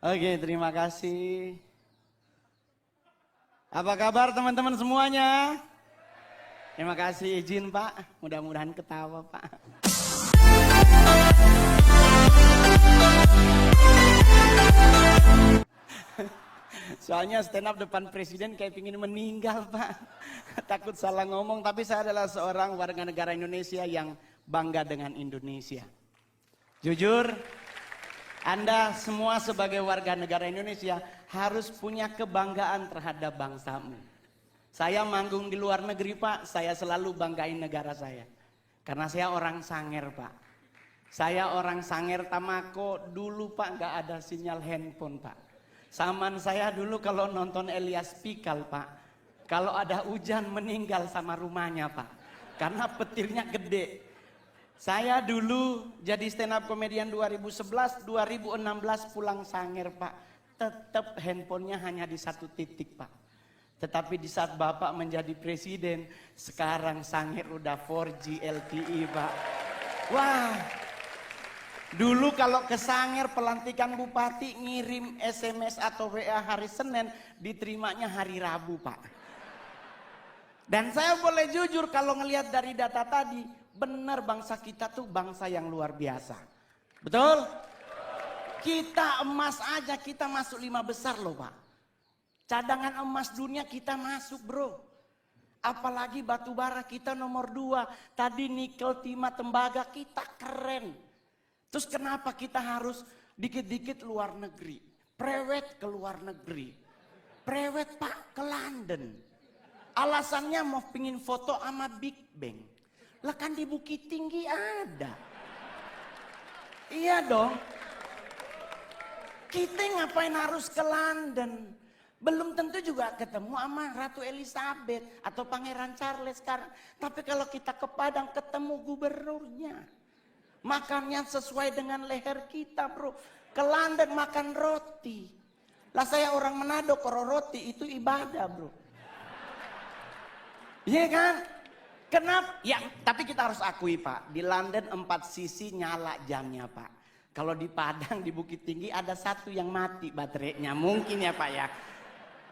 Oke, terima kasih. Apa kabar teman-teman semuanya? Terima kasih, izin Pak. Mudah-mudahan ketawa Pak. Soalnya stand up depan presiden kayak pingin meninggal Pak. Takut salah ngomong, tapi saya adalah seorang warga negara Indonesia yang bangga dengan Indonesia. Jujur, Anda semua sebagai warga negara Indonesia harus punya kebanggaan terhadap bangsamu. Saya manggung di luar negeri Pak, saya selalu banggain negara saya. Karena saya orang Sanger Pak. Saya orang Sanger Tamako, dulu Pak nggak ada sinyal handphone Pak. Zaman saya dulu kalau nonton Elias Pikal Pak, kalau ada hujan meninggal sama rumahnya Pak. Karena petirnya gede. Saya dulu jadi stand up komedian 2011, 2016 pulang Sanger Pak. Tetap handphonenya hanya di satu titik Pak. Tetapi di saat Bapak menjadi presiden, sekarang Sanger udah 4G LTE Pak. Wah, dulu kalau ke Sanger pelantikan bupati ngirim SMS atau WA hari Senin, diterimanya hari Rabu Pak. Dan saya boleh jujur kalau ngelihat dari data tadi, benar bangsa kita tuh bangsa yang luar biasa. Betul? Kita emas aja kita masuk 5 besar loh Pak. Cadangan emas dunia kita masuk bro. Apalagi batu bara kita nomor 2. Tadi nikel, timah, tembaga kita keren. Terus kenapa kita harus dikit-dikit luar negeri? Prewed ke luar negeri. Prewed Pak ke London. Alasannya mau pingin foto sama Big Bang. Lah kan di Bukit Tinggi ada. Iya dong. Kita ngapain harus ke London? Belum tentu juga ketemu sama Ratu Elizabeth atau Pangeran Charles sekarang. Tapi kalau kita ke Padang ketemu gubernurnya. Makannya sesuai dengan leher kita bro. Ke London makan roti. Lah saya orang Manado, kalau roti itu ibadah bro. Iya kan? Kenapa? Ya, tapi kita harus akui Pak, di London 4 sisi nyala jamnya Pak. Kalau di Padang, di Bukit Tinggi ada satu yang mati baterainya, mungkin ya Pak ya.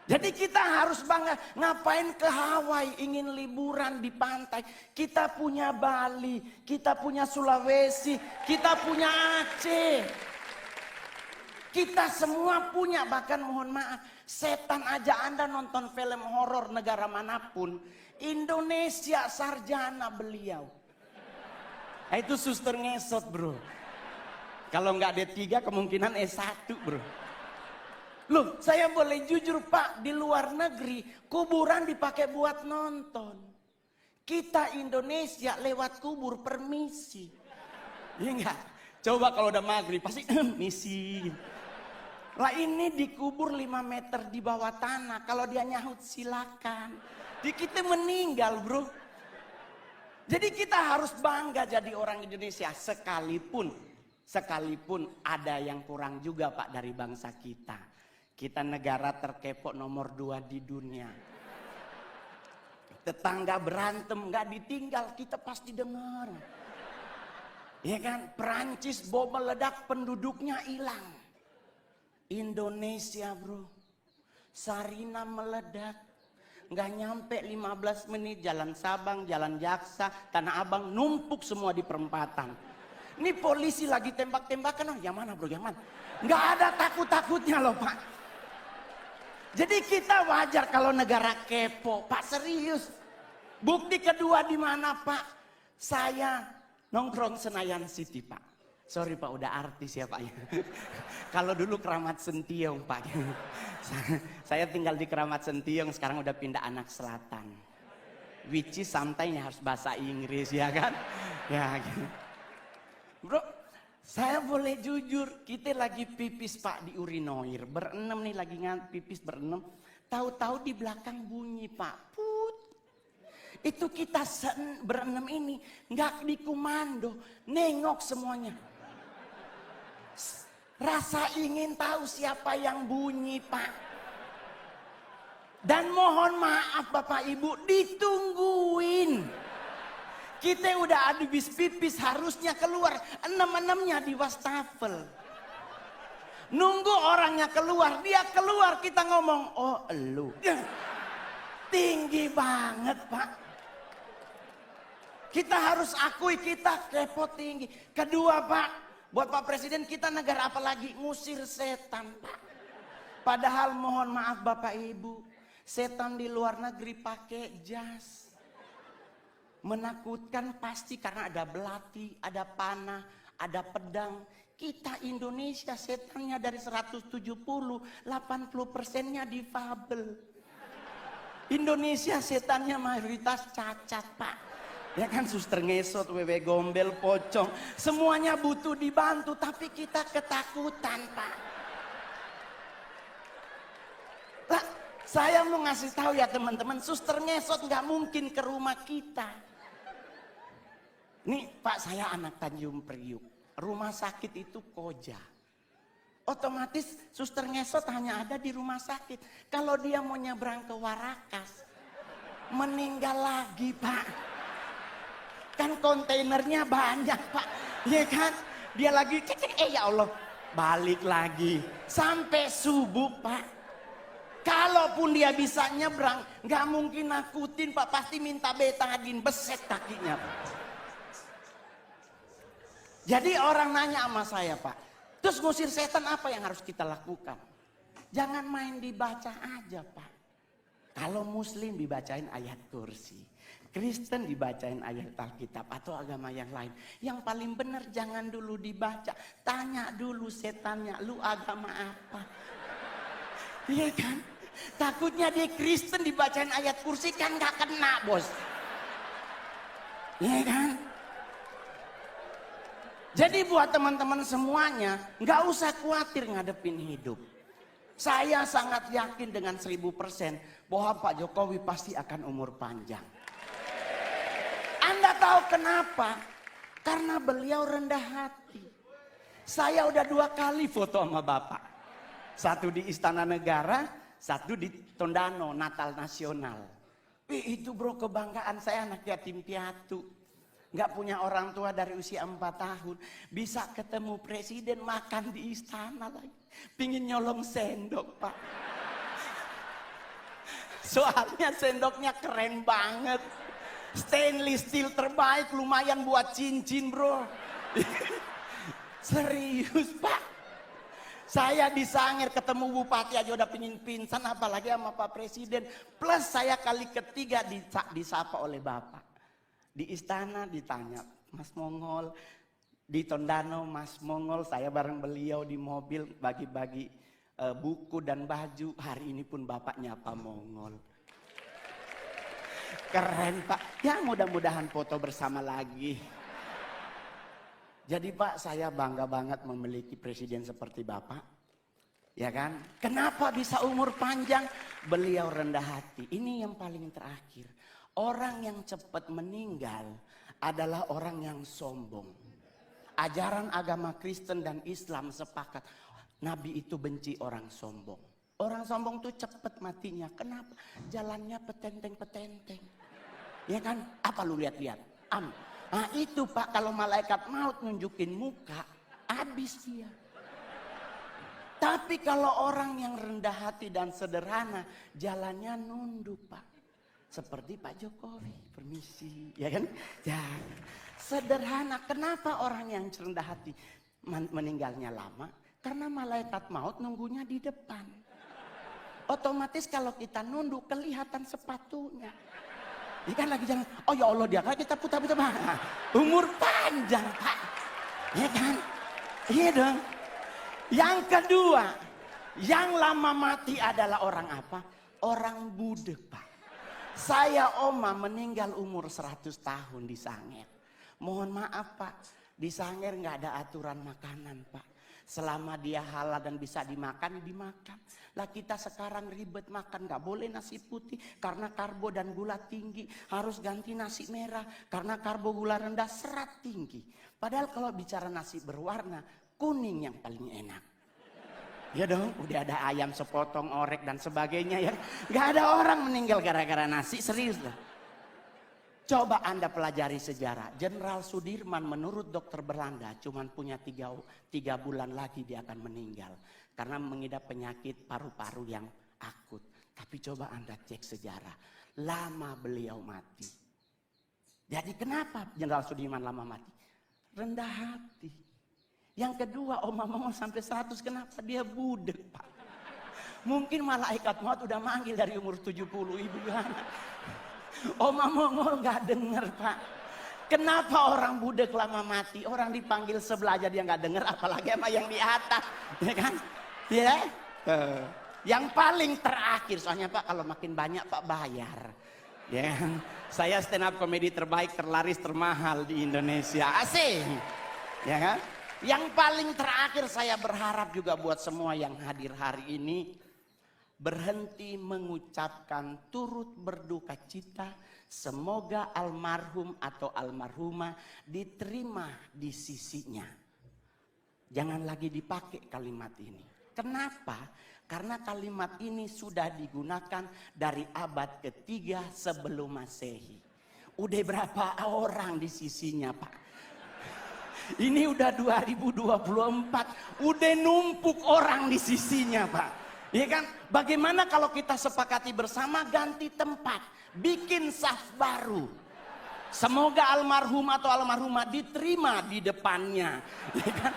Jadi kita harus bangga, ngapain ke Hawaii, ingin liburan di pantai. Kita punya Bali, kita punya Sulawesi, kita punya Aceh. Kita semua punya, bahkan mohon maaf, setan aja Anda nonton film horor negara manapun. Indonesia sarjana beliau. Nah, itu suster ngesot bro. Kalau nggak D3 kemungkinan S1 bro. Loh saya boleh jujur Pak, di luar negeri kuburan dipakai buat nonton. Kita Indonesia lewat kubur permisi. Iya enggak? Coba kalau udah maghrib pasti misi. Lah ini dikubur 5 meter di bawah tanah. Kalau dia nyahut silakan. Di kita meninggal bro. Jadi kita harus bangga jadi orang Indonesia. Sekalipun ada yang kurang juga Pak dari bangsa kita. Kita negara terkepo nomor 2 di dunia. Tetangga berantem nggak ditinggal, kita pasti dengar. Ya kan? Perancis bom meledak penduduknya hilang. Indonesia bro, Sarina meledak. Nggak nyampe 15 menit jalan Sabang, jalan Jaksa, Tanah Abang numpuk semua di perempatan. Ini polisi lagi tembak-tembakan, oh yang mana bro, yang mana? Nggak ada takut-takutnya loh Pak. Jadi kita wajar kalau negara kepo, Pak serius. Bukti kedua di mana Pak? Saya nongkrong Senayan City Pak. Sorry Pak, udah artis ya Pak ya. Kalau dulu Keramat Sentiong Pak. Saya tinggal di Keramat Sentiong, sekarang udah pindah Anak Selatan. Which is sometimes harus bahasa Inggris ya kan? Ya gitu. Bro, saya boleh jujur, kita lagi pipis Pak di urinoir. Berenam nih lagi pipis berenam. Tahu-tahu di belakang bunyi Pak. Put. Itu kita berenam ini nggak dikomando, nengok semuanya. Rasa ingin tahu siapa yang bunyi Pak. Dan mohon maaf Bapak Ibu, ditungguin. Kita udah habis pipis harusnya keluar, 6-6-nya di wastafel. Nunggu orangnya keluar, dia keluar kita ngomong, oh elu. Tinggi banget Pak. Kita harus akui kita kepo tinggi. Kedua Pak, buat Pak Presiden kita negara apa lagi? Ngusir setan Pak. Padahal mohon maaf Bapak Ibu, setan di luar negeri pakai jas. Menakutkan pasti karena ada belati, ada panah, ada pedang. Kita Indonesia setannya dari 170, 80%-nya difabel. Indonesia setannya mayoritas cacat Pak. Ya kan suster ngesot, wewe gombel, pocong. Semuanya butuh dibantu tapi kita ketakutan Pak. Lah, saya mau ngasih tahu ya teman-teman, suster ngesot nggak mungkin ke rumah kita. Nih Pak, saya anak Tanjung Priuk. Rumah sakit itu Koja. Otomatis suster ngesot hanya ada di rumah sakit. Kalau dia mau nyebrang ke Warakas, meninggal lagi Pak. Kan kontainernya banyak Pak. Iya kan? Dia lagi ya Allah, balik lagi. Sampai subuh Pak. Kalaupun dia bisa nyebrang, nggak mungkin nakutin Pak. Pasti minta betadin, beset kakinya Pak. Jadi orang nanya sama saya Pak, terus ngusir setan apa yang harus kita lakukan? Jangan main dibaca aja Pak. Kalau Muslim dibacain ayat kursi, Kristen dibacain ayat Alkitab atau agama yang lain. Yang paling benar jangan dulu dibaca, tanya dulu setannya, lu agama apa? Iya kan? Takutnya dia Kristen dibacain ayat kursi kan gak kena bos. Iya kan? Jadi buat teman-teman semuanya, nggak usah khawatir ngadepin hidup. Saya sangat yakin dengan 1000% bahwa Pak Jokowi pasti akan umur panjang. Anda tahu kenapa? Karena beliau rendah hati. Saya udah 2 kali foto sama Bapak. Satu di Istana Negara, satu di Tondano, Natal Nasional. Itu bro, kebanggaan saya, anak yatim piatu. Nggak punya orang tua dari usia 4 tahun. Bisa ketemu presiden makan di istana lagi. Pingin nyolong sendok Pak. Soalnya sendoknya keren banget. Stainless steel terbaik, lumayan buat cincin bro. Serius Pak. Saya di Sangir ketemu bupati aja udah pingin pingsan, apalagi sama Pak Presiden. Plus saya kali ketiga disapa oleh Bapak. Di istana ditanya, Mas Mongol. Di Tondano, Mas Mongol. Saya bareng beliau di mobil bagi-bagi buku dan baju. Hari ini pun Bapak nyapa Mongol. Keren Pak. Ya mudah-mudahan foto bersama lagi. Jadi Pak, saya bangga banget memiliki presiden seperti Bapak. Ya kan? Kenapa bisa umur panjang? Beliau rendah hati. Ini yang paling terakhir. Orang yang cepat meninggal adalah orang yang sombong. Ajaran agama Kristen dan Islam sepakat. Nabi itu benci orang sombong. Orang sombong tuh cepat matinya. Kenapa? Jalannya petenteng-petenteng. Ya kan? Apa lu lihat-lihat? Nah itu Pak, kalau malaikat maut nunjukin muka, habis dia. Tapi kalau orang yang rendah hati dan sederhana, jalannya nunduk Pak. Seperti Pak Jokowi, permisi, ya kan? Ya, sederhana. Kenapa orang yang rendah hati meninggalnya lama? Karena malaikat maut nunggunya di depan. Otomatis kalau kita nunduk kelihatan sepatunya. Dia kan lagi jalan, oh ya Allah dia kan kita putar-putar. Umur panjang Pak, ya kan? Iya dong. Yang kedua, yang lama mati adalah orang apa? Orang budek Pak. Saya oma meninggal umur 100 tahun di Sangir. Mohon maaf Pak, di Sangir nggak ada aturan makanan Pak. Selama dia halal dan bisa dimakan, dimakan. Lah kita sekarang ribet makan, nggak boleh nasi putih karena karbo dan gula tinggi. Harus ganti nasi merah karena karbo gula rendah, serat tinggi. Padahal kalau bicara nasi berwarna, kuning yang paling enak. Ya dong, udah ada ayam sepotong, orek dan sebagainya ya. Gak ada orang meninggal gara-gara nasi, serius lah. Coba Anda pelajari sejarah. Jenderal Sudirman menurut dokter Belanda cuma punya 3 bulan lagi dia akan meninggal. Karena mengidap penyakit paru-paru yang akut. Tapi coba Anda cek sejarah. Lama beliau mati. Jadi kenapa Jenderal Sudirman lama mati? Rendah hati. Yang kedua, Oma Mongol sampai 100, kenapa dia budek, Pak? Mungkin malaikat maut udah manggil dari umur 70, Ibu Yohana. Oma Mongol nggak dengar, Pak. Kenapa orang budek lama mati? Orang dipanggil sebelah aja dia nggak dengar, apalagi sama yang di atas, ya kan? Ya. Yang paling terakhir, soalnya Pak kalau makin banyak Pak bayar. Ya, saya stand up komedi terbaik, terlaris, termahal di Indonesia. Asik, ya kan? Yang paling terakhir saya berharap juga buat semua yang hadir hari ini. Berhenti mengucapkan turut berduka cita. Semoga almarhum atau almarhumah diterima di sisinya. Jangan lagi dipakai kalimat ini. Kenapa? Karena kalimat ini sudah digunakan dari abad ketiga sebelum Masehi. Udah berapa orang di sisinya, Pak? Ini udah 2024, udah numpuk orang di sisinya, Pak. Ya kan? Bagaimana kalau kita sepakati bersama ganti tempat, bikin saf baru. Semoga almarhum atau almarhumah diterima di depannya. Ya kan?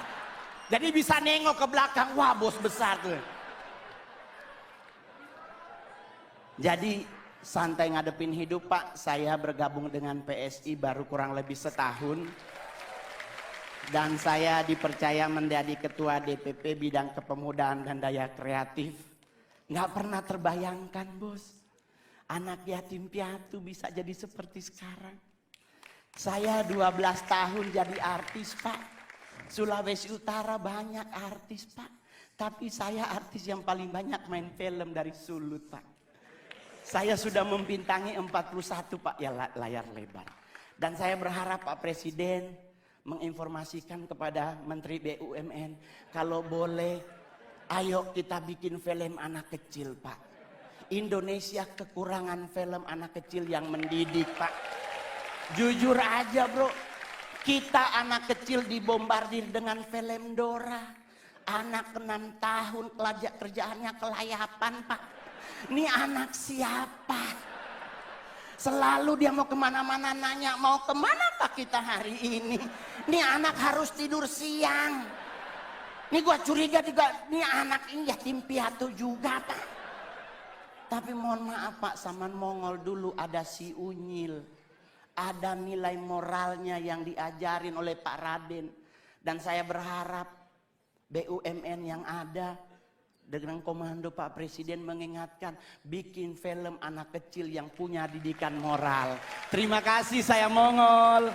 Jadi bisa nengok ke belakang, wah bos besar tuh. Jadi santai ngadepin hidup, Pak. Saya bergabung dengan PSI baru kurang lebih setahun. Dan saya dipercaya menjadi ketua DPP bidang kepemudaan dan daya kreatif. Nggak pernah terbayangkan, bos. Anak yatim piatu bisa jadi seperti sekarang. Saya 12 tahun jadi artis, Pak. Sulawesi Utara banyak artis, Pak. Tapi saya artis yang paling banyak main film dari Sulut, Pak. Saya sudah membintangi 41, Pak, ya layar lebar. Dan saya berharap Pak Presiden menginformasikan kepada Menteri BUMN, kalau boleh, ayo kita bikin film anak kecil, Pak. Indonesia kekurangan film anak kecil yang mendidik, Pak. Jujur aja, bro, kita anak kecil dibombardir dengan film Dora. Anak 6 tahun kerjaannya kelayapan, Pak. Ini anak siapa? Selalu dia mau kemana-mana nanya, mau kemana Pak kita hari ini? Ini anak harus tidur siang. Ini gua curiga juga, ini anak ini yatim piatu juga, Pak. Tapi mohon maaf, Pak, zaman Mongol dulu ada si Unyil. Ada nilai moralnya yang diajarin oleh Pak Raden. Dan saya berharap BUMN yang ada dengan komando Pak Presiden mengingatkan, bikin film anak kecil yang punya didikan moral. Terima kasih, saya Mongol.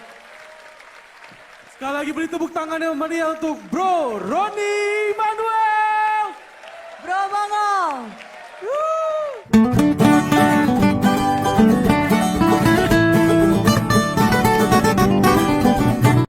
Sekali lagi beri tepuk tangan yang meriah untuk Bro Roni Manuel. Bro Mongol.